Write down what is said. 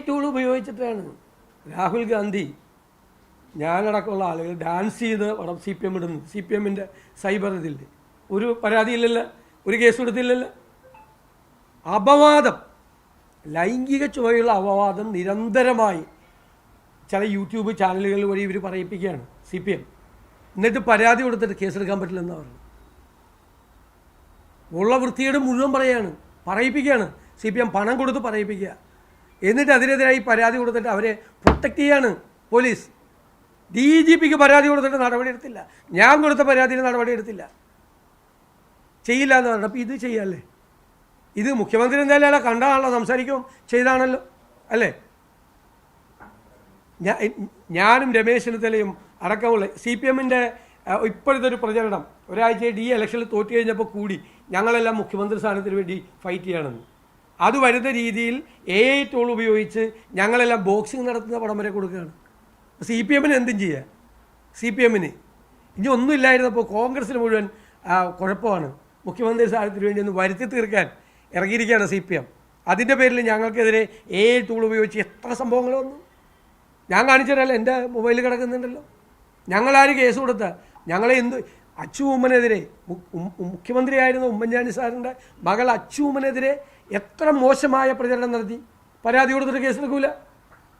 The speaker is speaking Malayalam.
ടൂൾ ഉപയോഗിച്ചിട്ടാണ് രാഹുൽ ഗാന്ധി ഞാനടക്കമുള്ള ആളുകൾ ഡാൻസ് ചെയ്ത് പടം CPM ഇടുന്നു. CPMൻ്റെ സൈബർ ഇതിൽ ഒരു പരാതിയില്ലല്ലോ, ഒരു കേസ് കൊടുത്തില്ലല്ലോ. അപവാദം, ലൈംഗിക ചുവയുള്ള അപവാദം നിരന്തരമായി ചില യൂട്യൂബ് ചാനലുകൾ വഴി ഇവർ പറയിപ്പിക്കുകയാണ് CPM. എന്നിട്ട് പരാതി കൊടുത്തിട്ട് കേസെടുക്കാൻ പറ്റില്ലെന്നാണ് പറഞ്ഞു. ഉള്ള വൃത്തിയുടെ മുഴുവൻ പറയിപ്പിക്കുകയാണ് CPM. പണം കൊടുത്ത് പറയിപ്പിക്കുക. എന്നിട്ട് അതിനെതിരായി പരാതി കൊടുത്തിട്ട് അവരെ പ്രൊട്ടക്റ്റ് ചെയ്യാണ് പോലീസ്. DGPക്ക് പരാതി കൊടുത്തിട്ട് നടപടിയെടുത്തില്ല. ഞാൻ കൊടുത്ത പരാതിയിൽ നടപടിയെടുത്തില്ല, ചെയ്യില്ല എന്ന് പറഞ്ഞു. അപ്പോൾ ഇത് ചെയ്യാമല്ലേ? ഇത് മുഖ്യമന്ത്രി എന്തായാലും കണ്ടാണല്ലോ, സംസാരിക്കും ചെയ്താണല്ലോ അല്ലേ? ഞാനും രമേശ് ചെന്നിത്തലയും അടക്കമുള്ള CPMൻ്റെ ഇപ്പോഴത്തെ ഒരു പ്രചരണം, ഒരാഴ്ചയായിട്ട് ഈ ഇലക്ഷനിൽ തോറ്റു കഴിഞ്ഞപ്പോൾ കൂടി ഞങ്ങളെല്ലാം മുഖ്യമന്ത്രി സ്ഥാനത്തിന് വേണ്ടി ഫൈറ്റ് ചെയ്യണമെന്ന്. അത് വരുന്ന രീതിയിൽ AI ടൂൾ ഉപയോഗിച്ച് ഞങ്ങളെല്ലാം ബോക്സിംഗ് നടത്തുന്ന പടം വരെ കൊടുക്കുകയാണ്. CPMന് എന്തും ചെയ്യാം. CPMന് ഇനി ഒന്നുമില്ലായിരുന്നപ്പോൾ കോൺഗ്രസ്സിന് മുഴുവൻ കുഴപ്പമാണ്. മുഖ്യമന്ത്രി സ്ഥാനത്തിന് വേണ്ടി ഒന്ന് വരുത്തി തീർക്കാൻ ഇറങ്ങിയിരിക്കുകയാണ് CPM. അതിൻ്റെ പേരിൽ ഞങ്ങൾക്കെതിരെ AI ടൂൾ ഉപയോഗിച്ച് എത്ര സംഭവങ്ങൾ വന്നു ഞാൻ കാണിച്ചുതരാമല്ലോ. എൻ്റെ മൊബൈലിൽ കിടക്കുന്നുണ്ടല്ലോ. ഞങ്ങളാര് കേസ് കൊടുത്ത ഞങ്ങളെ അച്ചു ഉമ്മനെതിരെ, മുഖ്യമന്ത്രിയായിരുന്ന ഉമ്മൻചാണ്ടി സാറിൻ്റെ മകൾ അച്ചു ഉമ്മനെതിരെ എത്ര മോശമായ പ്രചരണം നടത്തി. പരാതി കൊടുത്തിട്ട് കേസെടുക്കൂല.